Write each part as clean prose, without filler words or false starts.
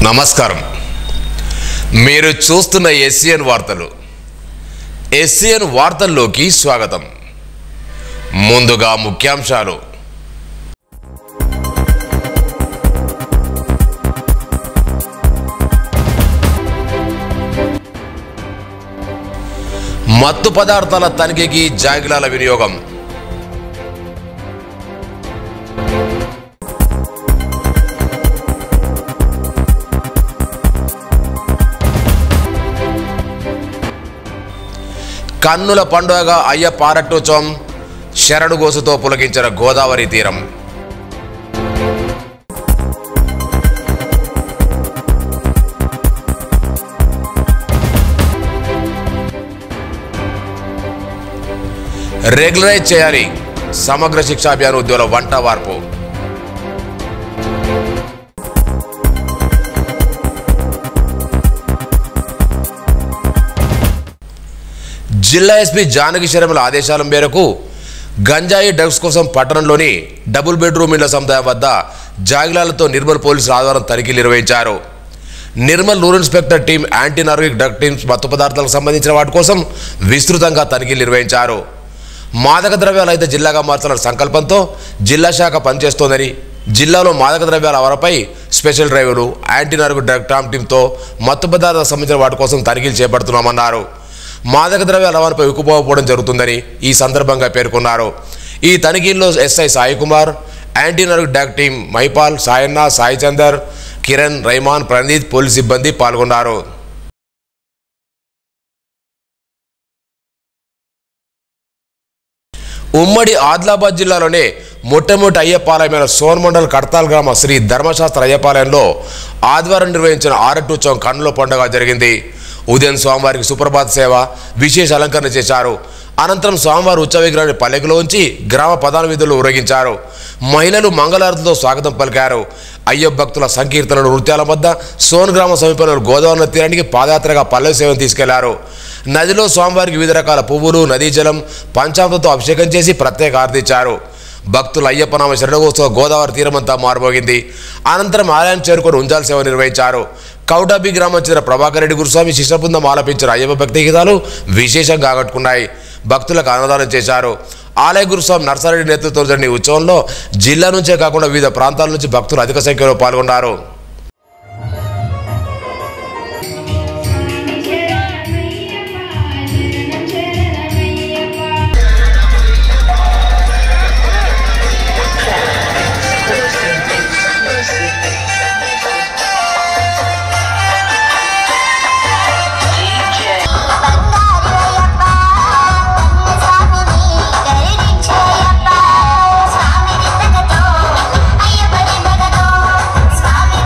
నమస్కారం. మీరు చూస్తున్న ఎస్సిఎన్ వార్తలు. ఎస్సిఎన్ వార్తల్లోకి స్వాగతం. ముందుగా ముఖ్యాంశాలు. మత్తు పదార్థాల తనిఖీకి జాగిలాల వినియోగం. కన్నుల పండుగగా అయ్యప్ప ఆరట్టోత్సవం శరణుగోసుతో పులకించిన గోదావరి తీరం. రెగ్యులరైజ్ చేయాలి. సమగ్ర శిక్షా అభియాన్ ఉద్యోగుల వంట వార్పు. జిల్లా ఎస్పీ జానకి శర్మల ఆదేశాల మేరకు గంజాయి డ్రగ్స్ కోసం పట్టణంలోని డబుల్ బెడ్రూమ్ ఇళ్ల సముదాయం వద్ద జాగిలాలతో నిర్మల్ పోలీసులు ఆదివారం తనిఖీలు నిర్వహించారు. Nirmal rural inspector team, anti narcotic drug teams మత్తు పదార్థాలకు సంబంధించిన వాటి కోసం విస్తృతంగా తనిఖీలు నిర్వహించారు. మాదక ద్రవ్యాలు అయితే జిల్లాగా మార్చాలన్న సంకల్పంతో జిల్లా శాఖ పనిచేస్తోందని, జిల్లాలో మాదక ద్రవ్యాల అవరపై స్పెషల్ డ్రైవ్లు, యాంటీ నార్కోటిక్ డ్రగ్ టీంతో మత్తు పదార్థాలకు సంబంధించిన వాటి కోసం తనిఖీలు చేపడుతున్నామన్నారు. మాదక ద్రవ్యాల రవాణాపై ఉక్కుపోవడం జరుగుతుందని ఈ సందర్భంగా పేర్కొన్నారు. ఈ తనిఖీల్లో SI Sai Kumar, anti narcotic drug team Maipal, Sayanna, Sai Chandar, Kiran, Raiman, Praneeth, police సిబ్బంది పాల్గొన్నారు. ఉమ్మడి ఆదిలాబాద్ జిల్లాలోనే మొట్టమొదటి అయ్యప్పాలయమైన సోన్మండల్ కడతాల్ గ్రామ శ్రీ ధర్మశాస్త్ర అయ్యప్పాలయంలో ఆదివారం నిర్వహించిన ఆరట్టోత్సవం కన్నుల పండుగ జరిగింది. ఉదయం స్వామివారికి సుప్రభాత సేవ, విశేష అలంకరణ చేశారు. అనంతరం స్వామివారి ఉత్సవ విగ్రహాన్ని పల్లెకులో ఉంచి గ్రామ ప్రధాన వీధుల్లో ఊరేగించారు. మహిళలు మంగళారతితో స్వాగతం పలికారు. అయ్యప్ప భక్తుల సంకీర్తనలు, నృత్యాల మధ్య సోన్ గ్రామ సమీపంలో గోదావరి తీరానికి పాదయాత్రగా పల్లె సేవను తీసుకెళ్లారు. నదిలో స్వామివారికి వివిధ రకాల పువ్వులు, నదీ జలం, పంచామృతంతో అభిషేకం చేసి ప్రత్యేక ఆరతిచ్చారు. భక్తులు అయ్యప్పనామ శరణగోత్సవ గోదావరి తీరమంతా మారుమోగింది. అనంతరం ఆలయాన్ని చేరుకొని ఉంజాల సేవ నిర్వహించారు. కౌటాబి గ్రామం చెందిన ప్రభాకర్ రెడ్డి గురుస్వామి శిష్య బృందం ఆలపించిన అయ్యప్ప భక్తి గీతాలు విశేషంగా ఆకట్టుకున్నాయి. భక్తులకు అన్నదానం చేశారు. ఆలయ గురుస్వామి నర్సారెడ్డి నేతృత్వంలో జరిగిన ఈ ఉత్సవంలో జిల్లా నుంచే కాకుండా వివిధ ప్రాంతాల నుంచి భక్తులు అధిక సంఖ్యలో పాల్గొన్నారు. స్వామి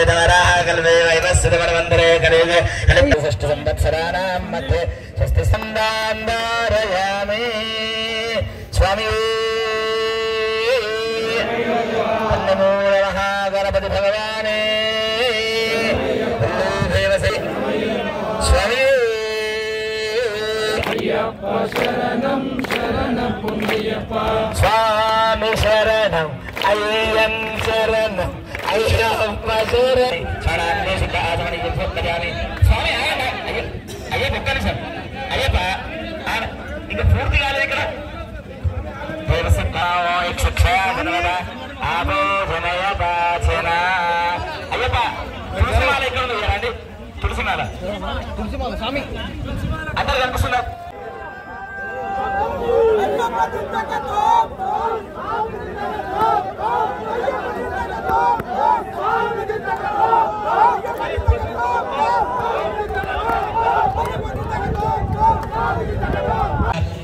कल्पे वैवस्वतमन्वन्तरे कलियुगे षष्ठसंवत्सराणां मध्ये स्वस्तिसन्दान्दारयामि स्वामी अन्नमूलमः गणपति भगवाने स्वामी शरणं शरणं पुण्यप्पा स्वामी शरणं अय्यं शरणं अय्यप्पा शरणं शरणानि सिद्धासमनि युद्धपजामि स्वामी अय्यप्पा ఒక్కనిసం అయ్యప్ప ఇక పూర్తి కాలేదు ఇక్కడ దేవసత్తావో ఇక్షక్షామనవద ఆపో జనయ పాచన అయ్యప్ప తులసిమాల ఇక్కడ ఉంది కదండి తులసిమాల స్వామి అందరూ కనిపిస్తున్నారు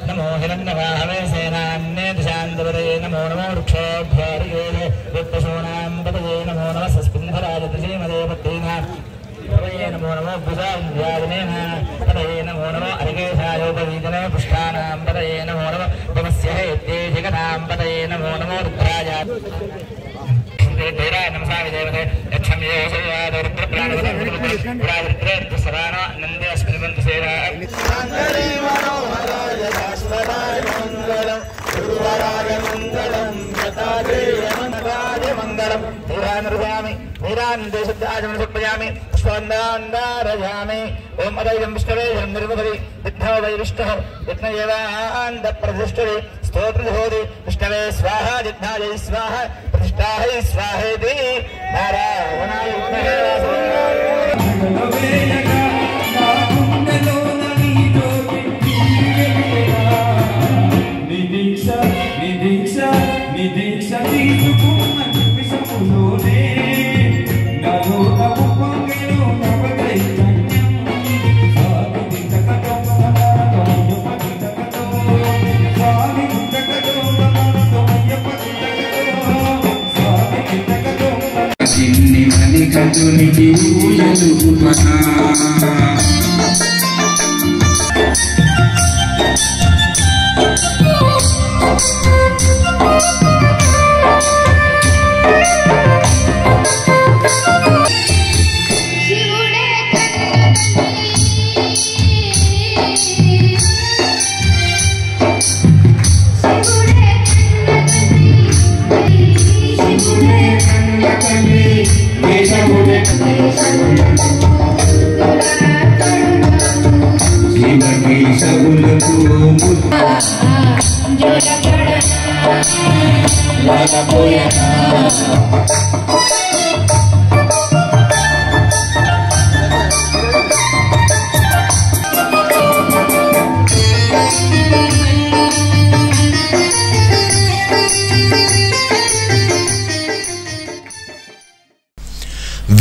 नमो हिरण्यवाहवे सेनान्ये दिशान्तपदये नमो नमो वृक्षोभ्यारिये वित्तशोणाम्पदये नमो नमः सस्पिन्धराजतृषीमदेवत्तेन तदये नमो नमो भुजाव्यादिनेन तदये नमो नमो अरिकेशायोपवीजने पुष्टानां पदये नमो नमो भवस्य हेत्ये जगतां पदये नमो नमो रुद्राय देवाय नमः देवते यक्षम्ये शैवादरुद्रप्राणवदरुद्रे दुसराना नन्दे अस्मिन् सेवा मंगले मनोहराय शाश्वताय मंगलम गुरुवराय मंगलम गतादेय मंगलाय मंगलम पुराणरुदामि पुराणदेशदाजं समर्पयामि पुष्पान्दारयामि ओम अदयं विष्णवे निर्मभरि विद्मो वै विष्णुः विष्णुयेवान्द प्रतिष्ठते स्तोत्रहोदि विष्णवे स्वाहा जिह्नायै स्वाहा प्रतिष्ठायै स्वाहेति नारायणाय विद्महे కదునికి ఊయలుపనా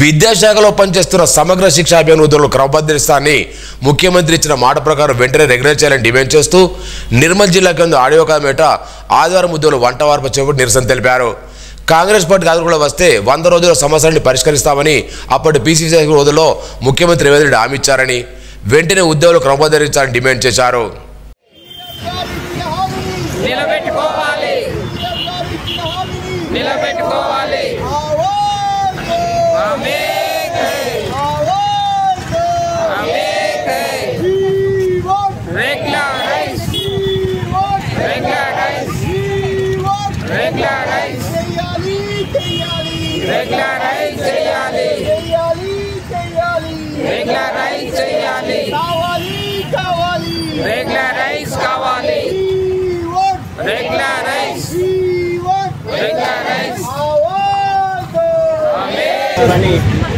విద్యాశాఖలో పనిచేస్తున్న సమగ్ర శిక్షా అభియాన్ ఉద్యోగులు క్రమబద్ధీకరిస్తారని ముఖ్యమంత్రి ఇచ్చిన మాట ప్రకారం వెంటనే రెగ్యులర్ చేయాలని డిమాండ్ చేస్తూ నిర్మల్ జిల్లా కేంద్ర ఆడియో కామేట ఆదివారం ఉద్యోగులు వంట వార్పు చేపట్టి నిరసన తెలిపారు. కాంగ్రెస్ పార్టీ అధికారంలో వస్తే 100 రోజుల సమస్యలను పరిష్కరిస్తామని అప్పటి పీసీసీ రోజుల్లో ముఖ్యమంత్రి రేవంత్ రెడ్డి హామీ ఇచ్చారని వెంటనే ఉద్యోగులు క్రమబద్ధీకరించాలని డిమాండ్ చేశారు.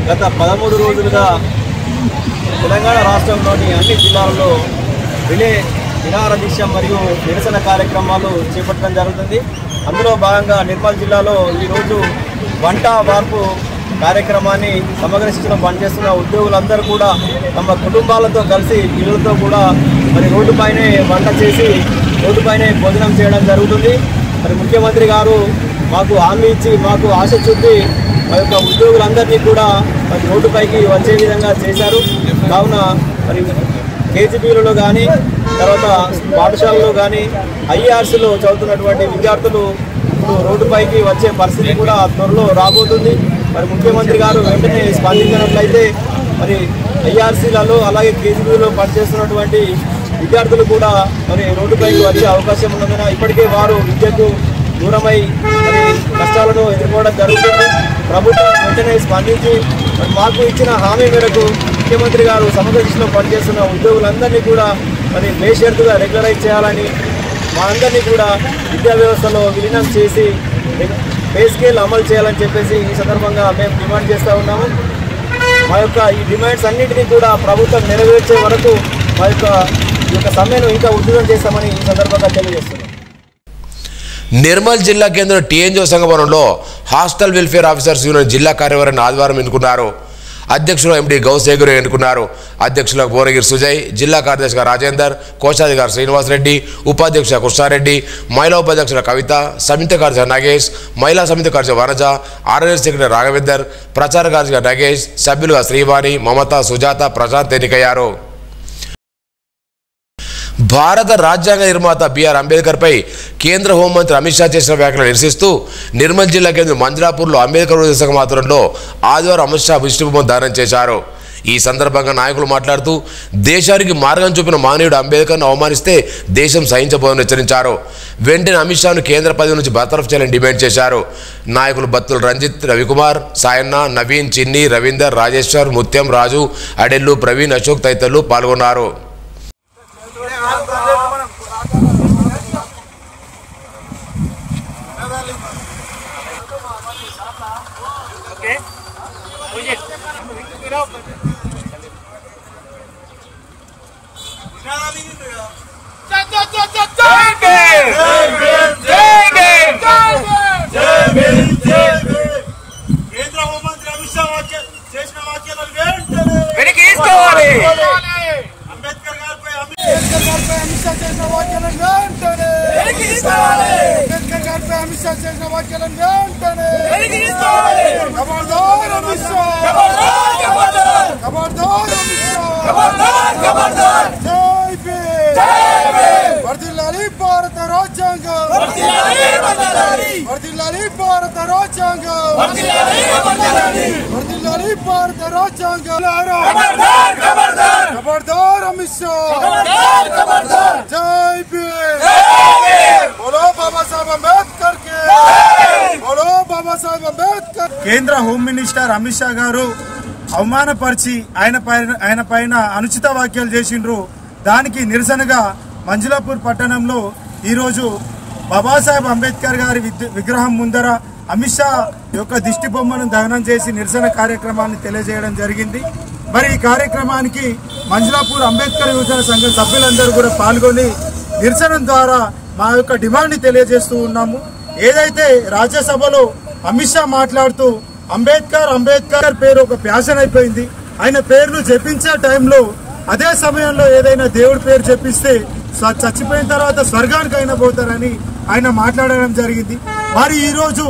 గత 13 రోజులుగా తెలంగాణ రాష్ట్రంలోని అన్ని జిల్లాల్లో రిలే నిరాహార దీక్ష మరియు నిరసన కార్యక్రమాలు చేపట్టడం జరుగుతుంది. అందులో భాగంగా నిర్మల్ జిల్లాలో ఈరోజు వంట వార్పు కార్యక్రమాన్ని సమగ్ర శిక్షణ పనిచేస్తున్న ఉద్యోగులందరూ కూడా తమ కుటుంబాలతో కలిసి పిల్లలతో కూడా మరి రోడ్డుపైనే వంట చేసి రోడ్డుపైనే భోజనం చేయడం జరుగుతుంది. మరి ముఖ్యమంత్రి గారు మాకు హామీ ఇచ్చి మాకు ఆశ చూపి మా యొక్క ఉద్యోగులందరినీ కూడా మరి రోడ్డుపైకి వచ్చే విధంగా చేశారు. కావున మరి కేజీబీలలో కానీ తర్వాత పాఠశాలలో కానీ ఐఆర్సీలో చదువుతున్నటువంటి విద్యార్థులు ఇప్పుడు రోడ్డుపైకి వచ్చే పరిస్థితి కూడా త్వరలో రాబోతుంది. మరి ముఖ్యమంత్రి గారు వెంటనే స్పందించినట్లయితే మరి ఐఆర్సీలలో అలాగే కేజీబీలో పనిచేస్తున్నటువంటి విద్యార్థులు కూడా మరి రోడ్డుపైకి వచ్చే అవకాశం ఉన్నందున ఇప్పటికే వారు విద్యకు దూరమై మరి కష్టాలను ఎదుర్కోవడం జరుగుతుంది. ప్రభుత్వం వెంటనే స్పందించి మరి మాకు ఇచ్చిన హామీ మేరకు ముఖ్యమంత్రి గారు సమగ్ర దృష్టిలో పనిచేస్తున్న ఉద్యోగులందరినీ కూడా మరి బేషరతుగా రెగ్యులరైజ్ చేయాలని, మా అందరినీ కూడా విద్యా వ్యవస్థలో విలీనం చేసి పే స్కేల్ అమలు చేయాలని చెప్పేసి ఈ సందర్భంగా మేము డిమాండ్ చేస్తూ ఉన్నాము. మా యొక్క ఈ డిమాండ్స్ అన్నింటినీ కూడా ప్రభుత్వం నెరవేర్చే వరకు మా యొక్క సమ్మెను ఇంకా ఉధృతం చేస్తామని ఈ సందర్భంగా తెలియజేస్తున్నాం. నిర్మల్ జిల్లా కేంద్రం టీఎన్జీ సంఘభవనంలో హాస్టల్ వెల్ఫేర్ ఆఫీసర్స్ యూనియన్ జిల్లా కార్యవర్గాన్ని ఆదివారం ఎన్నుకున్నారు. అధ్యక్షులు ఎండి గౌసేగురు ఎన్నుకున్నారు. అధ్యక్షులకు భువనగిరి సుజయ్, జిల్లా కార్యదర్శిగా రాజేందర్, కోశాధికారి శ్రీనివాసరెడ్డి, ఉపాధ్యక్ష కృష్ణారెడ్డి, మహిళా ఉపాధ్యక్షుల కవిత, సమితి కార్యదర్శి నాగేష్, మహిళా సమితి కార్యదర్శి వనజ, ఆర్ఎస్ సెక్రటరీ రాఘవేందర్, ప్రచార కార్యదర్శిగా నాగేష్, సభ్యులుగా శ్రీవాణి, మమత, సుజాత, ప్రశాంత్ ఎన్నికయ్యారు. భారత రాజ్యాంగ నిర్మాత బిఆర్ అంబేద్కర్పై కేంద్ర హోంమంత్రి అమిత్ షా చేసిన వ్యాఖ్యలు నిరసిస్తూ నిర్మల్ జిల్లా కేంద్రం మంజులాపూర్లో అంబేద్కర్ సంఘం ఆధ్వర్యంలో ఆదివారం అమిత్ షా విష్ణుబొమ్మ దానం చేశారు. ఈ సందర్భంగా నాయకులు మాట్లాడుతూ దేశానికి మార్గం చూపిన మానవుడు అంబేద్కర్ను అవమానిస్తే దేశం సహించబోదని హెచ్చరించారు. వెంటనే అమిత్ షాను కేంద్ర పదవి నుంచి బర్తరఫ్ చేయాలని డిమాండ్ చేశారు. నాయకులు బత్తుల రంజిత్, రవికుమార్, సాయన్న, నవీన్, చిన్ని, రవీందర్, రాజేశ్వర్, ముత్యం, రాజు, అడెల్లు, ప్రవీణ్, అశోక్ తదితరులు పాల్గొన్నారు. కేంద్ర హోంమంత్రి అమిత్ షా చేసిన వ్యాఖ్యలను వెనక్కి తీసుకోవాలి. అంబేద్కర్ గారిపై అమిత్ షా చేసిన వ్యాఖ్యలను వెనక్కి తీసుకోవాలి. అంబేద్కర్ గారిపై అమిత్ షా చేసిన వ్యాఖ్యలను వెనక్కి తీసుకోవాలి. ఖబర్దార్ అమిత్ షా, ఖబర్దార్ ఖబర్దార్, ఖబర్దార్ అమిత్ షా, ఖబర్దార్ ఖబర్దార్. జై భీమ్, జై భీమ్. వర్ధిల్లాలి భారత రాజ్యాంగం, వర్ధిల్లాలి వర్ధిల్లాలి, వర్ధిల్లాలి భారత రాజ్యాంగం, వర్ధిల్లాలి వర్ధిల్లాలి, వర్ధిల్లాలి భారత రాజ్యాంగం. ఖబర్దార్ ఖబర్దార్, ఖబర్దార్ అమిత్ షా, ఖబర్దార్ ఖబర్దార్. జై భీమ్, జై భీమ్. బోలో బాబా సాహెబ్ అంబేద్కర్ కి, బోలో బాబా సాహెబ్ అంబేద్కర్. కేంద్ర హోమ్ మినిస్టర్ అమిత్ షా గారు అవమానపరిచి ఆయన పైన అనుచిత వ్యాఖ్యలు చేసిండ్రు. దానికి నిరసనగా మంజులాపూర్ పట్టణంలో ఈరోజు బాబాసాహెబ్ అంబేద్కర్ గారి విగ్రహం ముందర అమిత్ షా యొక్క దిష్టి బొమ్మను దహనం చేసి నిరసన కార్యక్రమాన్ని తెలియజేయడం జరిగింది. మరి ఈ కార్యక్రమానికి మంజులాపూర్ అంబేద్కర్ యువజన సంఘం సభ్యులందరూ కూడా పాల్గొని నిరసన ద్వారా మా యొక్క డిమాండ్ని తెలియజేస్తూ ఉన్నాము. ఏదైతే రాజ్యసభలో అమిత్ షా మాట్లాడుతూ అంబేద్కర్ పేరు ఒక ప్యాషన్ అయిపోయింది, ఆయన పేరును జపించే టైంలో అదే సమయంలో ఏదైనా దేవుడి పేరు చెప్పిస్తే చచ్చిపోయిన తర్వాత స్వర్గానికి అయినా పోతారని ఆయన మాట్లాడడం జరిగింది. మరి ఈరోజు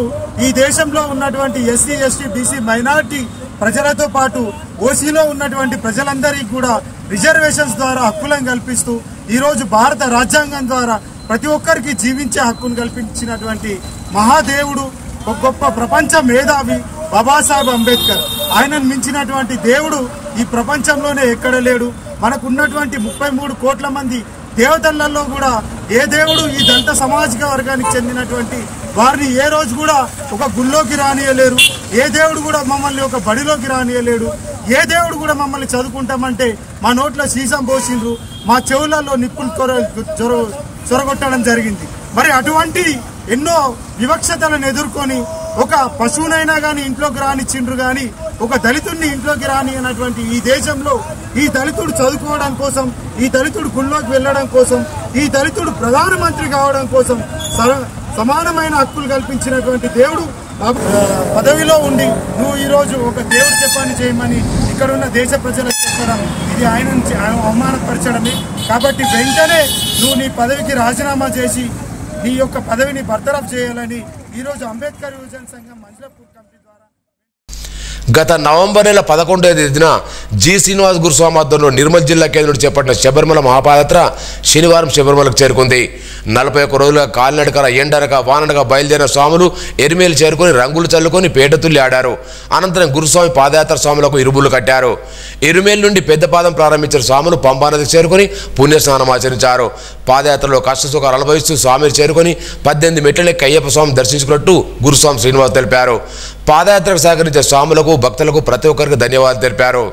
ఈ దేశంలో ఉన్నటువంటి ఎస్సీ, ఎస్టీ, బీసీ, మైనారిటీ ప్రజలతో పాటు ఓసీలో ఉన్నటువంటి ప్రజలందరికీ కూడా రిజర్వేషన్స్ ద్వారా హక్కులను కల్పిస్తూ ఈరోజు భారత రాజ్యాంగం ద్వారా ప్రతి ఒక్కరికి జీవించే హక్కును కల్పించినటువంటి మహాదేవుడు, ఒక గొప్ప ప్రపంచ మేధావి బాబాసాహెబ్ అంబేద్కర్. ఆయనను మించినటువంటి దేవుడు ఈ ప్రపంచంలోనే ఎక్కడ లేడు. మనకున్నటువంటి 33 కోట్ల మంది దేవతలలో కూడా ఏ దేవుడు ఈ దళిత సామాజిక వర్గానికి చెందినటువంటి వారిని ఏ రోజు కూడా ఒక గుళ్ళోకి రానియలేరు. ఏ దేవుడు కూడా మమ్మల్ని ఒక బడిలోకి రానియలేడు. ఏ దేవుడు కూడా మమ్మల్ని చదువుకుంటామంటే మా నోట్లో సీసం పోసిండ్రు, మా చెవులలో నిప్పులు చొరగొట్టడం జరిగింది. మరి అటువంటి ఎన్నో వివక్షతలను ఎదుర్కొని ఒక పశువునైనా కానీ ఇంట్లోకి రానిచ్చిండ్రు, కానీ ఒక దళితుడిని ఇంట్లోకి రాని అన్నటువంటి ఈ దేశంలో ఈ దళితుడు చదువుకోవడం కోసం, ఈ దళితుడు గుళ్ళోకి వెళ్ళడం కోసం, ఈ దళితుడు ప్రధానమంత్రి కావడం కోసం సమానమైన హక్కులు కల్పించినటువంటి దేవుడు పదవిలో ఉండి నువ్వు ఈరోజు ఒక దేవుడు చెప్పని చేయమని ఇక్కడున్న దేశ ప్రజలకు చెప్పడం ఇది ఆయనను అవమానపరచడమే. కాబట్టి వెంటనే నువ్వు నీ పదవికి రాజీనామా చేసి నీ యొక్క పదవిని బర్తరఫ్ చేయాలని ఈరోజు అంబేద్కర్ యువజన సంఘం మంజులాపూర్ కమిటీ ద్వారా గత నవంబర్ నెల 11వ తేదీన జి శ్రీనివాస్ గురుస్వామి ఆధ్వర్యంలో నిర్మల్ జిల్లా కేంద్రం చేపట్టిన శబరిమల మహాపాదయాత్ర శనివారం శబరిమలకు చేరుకుంది. 41 రోజులుగా కాలినడకల ఎండనక వాననక బయలుదేరిన స్వాములు ఎరిమేలు చేరుకొని రంగులు చల్లుకొని పేటతుల్లి ఆడారు. అనంతరం గురుస్వామి పాదయాత్ర స్వాములకు ఇరుములు కట్టారు. ఎరుమేలు నుండి పెద్ద పాదం ప్రారంభించిన స్వాములు పంపానదికి చేరుకొని పుణ్యస్నానం ఆచరించారు. పాదయాత్రలో కష్టసుఖాలు అనుభవిస్తూ స్వామిని చేరుకొని 18 మెట్లెక్కి అయ్యప్ప స్వామి దర్శించుకున్నట్టు గురుస్వామి శ్రీనివాస్ తెలిపారు. పాదయాత్రకు సహకరించే స్వాములకు భక్తులకు ప్రతి ఒక్కరికి ధన్యవాదాలు తెలిపారు.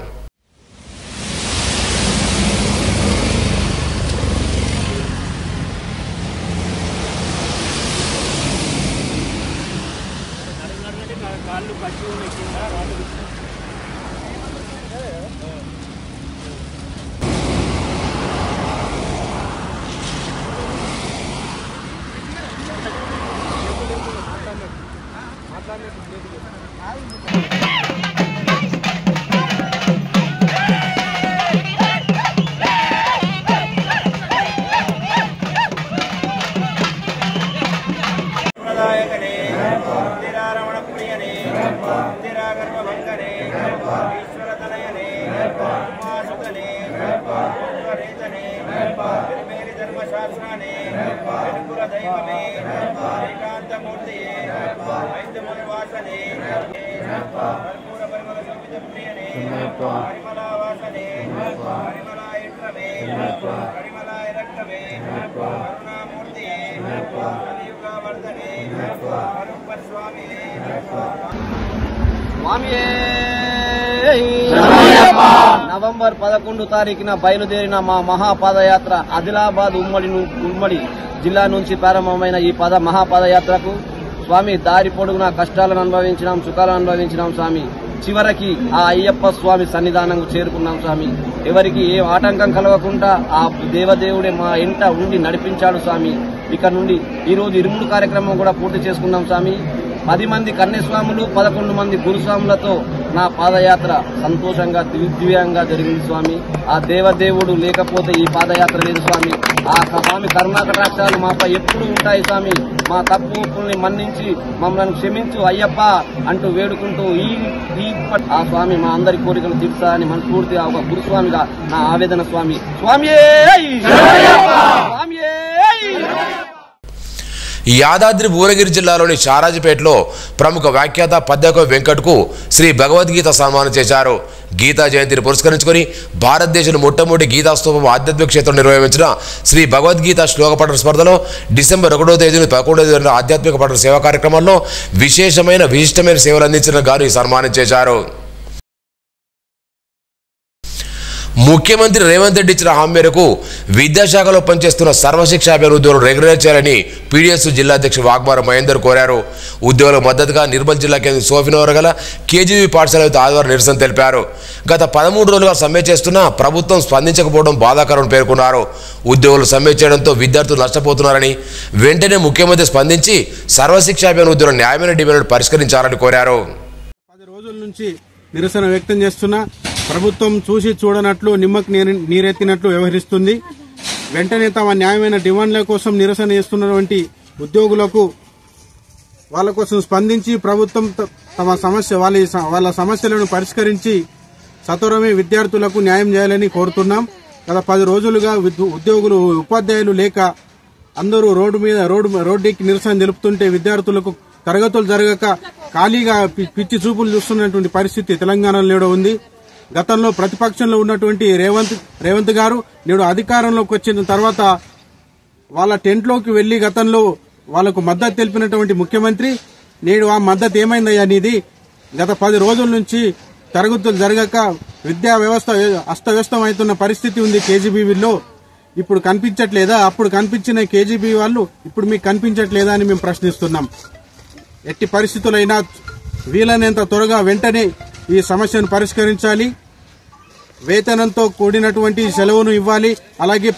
నవంబర్ 11 తారీఖున బయలుదేరిన మా మహాపాదయాత్ర ఆదిలాబాద్ ఉమ్మడి జిల్లా నుంచి ప్రారంభమైన ఈ మహాపాదయాత్రకు స్వామి దారి పొడుగున కష్టాలను అనుభవించినాం, సుఖాలను అనుభవించినాం స్వామి. చివరికి ఆ అయ్యప్ప స్వామి సన్నిధానం చేరుకున్నాం స్వామి. ఎవరికి ఏ ఆటంకం కలగకుండా ఆ దేవదేవుడే మా ఇంట ఉండి నడిపించాడు స్వామి. ఇక్కడ నుండి ఈరోజు ఇరుముడు కార్యక్రమం కూడా పూర్తి చేసుకున్నాం స్వామి. 10 మంది కన్యస్వాములు 11 మంది గురుస్వాములతో నా పాదయాత్ర సంతోషంగా దివ్యంగా జరిగింది స్వామి. ఆ దేవదేవుడు లేకపోతే ఈ పాదయాత్ర లేదు స్వామి. ఆ స్వామి కరుణాకటాక్షాలు మాపై ఎప్పుడు ఉంటాయి స్వామి. మా తప్పు ఒప్పుల్ని మన్నించి మమ్మల్ని క్షమించు అయ్యప్ప అంటూ వేడుకుంటూ ఆ స్వామి మా అందరి కోరికలు తీర్చా అని మనస్ఫూర్తిగా ఒక గురుస్వామిగా నా ఆవేదన స్వామి. యాదాద్రి భువనగిరి జిల్లాలోని చారాజిపేటలో ప్రముఖ వ్యాఖ్యాత పద్యకవి వెంకట్కు శ్రీ భగవద్గీత సన్మానం చేశారు. గీతా జయంతిని పురస్కరించుకొని భారతదేశంలో మొట్టమొదటి గీతాస్తూపం ఆధ్యాత్మిక క్షేత్రం నిర్వహించిన శ్రీ భగవద్గీత శ్లోక పఠన స్పర్ధలో డిసెంబర్ 1వ తేదీ 11వ తేదీ ఆధ్యాత్మిక పఠన సేవా కార్యక్రమంలో విశిష్టమైన సేవలు అందించిన గాను ఈ సన్మానం చేశారు. ముఖ్యమంత్రి రేవంత్ రెడ్డి ఇచ్చిన హామీ మేరకు విద్యాశాఖలో పనిచేస్తున్న సర్వశిక్ష అభియాన్ ఉద్యోగులు రెగ్యులర్ చేయాలని పీడీఎస్ జిల్లా అధ్యక్షుడు వాగ్మార మహేందర్ కోరారు. ఉద్యోగులకు మద్దతుగా నిర్మల్ జిల్లా కేంద్రం సోఫినగర్ గల కేజీబీ పాఠశాల ఆదివారం నిరసన తెలిపారు. గత 13 రోజులుగా సమ్మె చేస్తున్నా ప్రభుత్వం స్పందించకపోవడం బాధాకరమని పేర్కొన్నారు. ఉద్యోగులు సమ్మె చేయడంతో విద్యార్థులు నష్టపోతున్నారని వెంటనే ముఖ్యమంత్రి స్పందించి సర్వశిక్ష అభియాన్ ఉద్యోగుల న్యాయమైన డిమాండ్లను పరిష్కరించాలని కోరారు. 10 రోజుల నుంచి నిరసన వ్యక్తం చేస్తున్నా ప్రభుత్వం చూసి చూడనట్లు నిమ్మకు నీరెత్తినట్లు వ్యవహరిస్తుంది. వెంటనే తమ న్యాయమైన డిమాండ్ల కోసం నిరసన చేస్తున్నటువంటి ఉద్యోగులకు వాళ్ళ కోసం స్పందించి ప్రభుత్వం తమ వాళ్ళ సమస్యలను పరిష్కరించి సత్వరమే విద్యార్థులకు న్యాయం చేయాలని కోరుతున్నాం. గత 10 రోజులుగా ఉద్యోగులు ఉపాధ్యాయులు లేక అందరూ రోడ్డుకి నిరసన తెలుపుతుంటే విద్యార్థులకు తరగతులు జరగక ఖాళీగా పిచ్చి చూపులు చూస్తున్నటువంటి పరిస్థితి తెలంగాణలో ఉంది. గతంలో ప్రతిపక్షంలో ఉన్నటువంటి రేవంత్ గారు నేడు అధికారంలోకి వచ్చిన తర్వాత వాళ్ళ టెంట్లోకి వెళ్లి గతంలో వాళ్లకు మద్దతు తెలిపినటువంటి ముఖ్యమంత్రి నేడు ఆ మద్దతు ఏమైందయ్యా అనేది గత 10 రోజుల నుంచి తరగతులు జరగక విద్యా వ్యవస్థ అస్తవ్యస్తం అవుతున్న పరిస్థితి ఉంది. కేజీబీవీలో ఇప్పుడు కనిపించట్లేదా? అప్పుడు కనిపించిన కేజీబీ వాళ్ళు ఇప్పుడు మీకు కనిపించట్లేదా అని మేము ప్రశ్నిస్తున్నాం. ఎట్టి పరిస్థితులైనా వీలైనంత త్వరగా వెంటనే ఈ సమస్యను పరిష్కరించాలి. వేతనంతో కూడినటువంటి సెలవును ఇవ్వాలి. అలాగే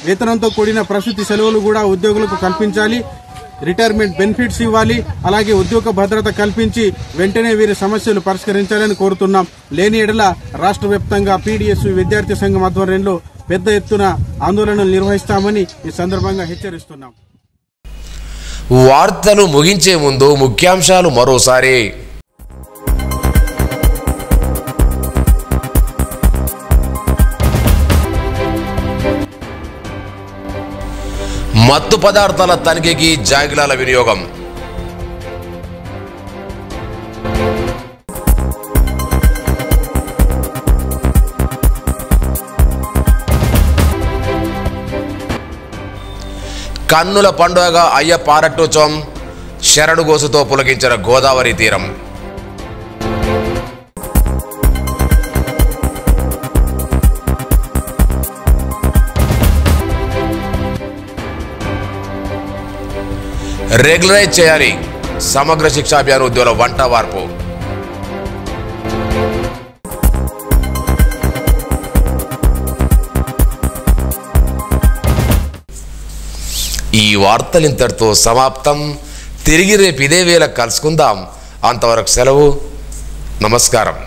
వేతనంతో కూడిన ప్రసూతి సెలవులు కూడా ఉద్యోగులకు కల్పించాలి. రిటైర్మెంట్ బెనిఫిట్స్ ఇవ్వాలి. అలాగే ఉద్యోగ భద్రత కల్పించి వెంటనే వీరి సమస్యలు పరిష్కరించాలని కోరుతున్నాం. లేని ఎడల రాష్ట్ర వ్యాప్తంగా పీడీఎస్ విద్యార్థి సంఘం ఆధ్వర్యంలో పెద్ద ఎత్తున ఆందోళనలు నిర్వహిస్తామని ఈ సందర్భంగా హెచ్చరిస్తున్నాం. వార్తలు ముగించే ముందు ముఖ్యాంశాలు మరోసారి. మత్తు పదార్థాల తనిఖీకి జాగిలాల వినియోగం. కన్నుల పండుగగా అయ్యప్ప ఆరట్టోత్సవం శరణుగోసుతో పులకించిన గోదావరి తీరం. రెగ్యులరైజ్ చేయాలి, సమగ్ర శిక్షా అభియాన్ ఉద్యోగుల వంట వార్పు. ఈ వార్తలు ఇంతటితో సమాప్తం. తిరిగి రేపు ఇదే వేళ కలుసుకుందాం. అంతవరకు సెలవు. నమస్కారం.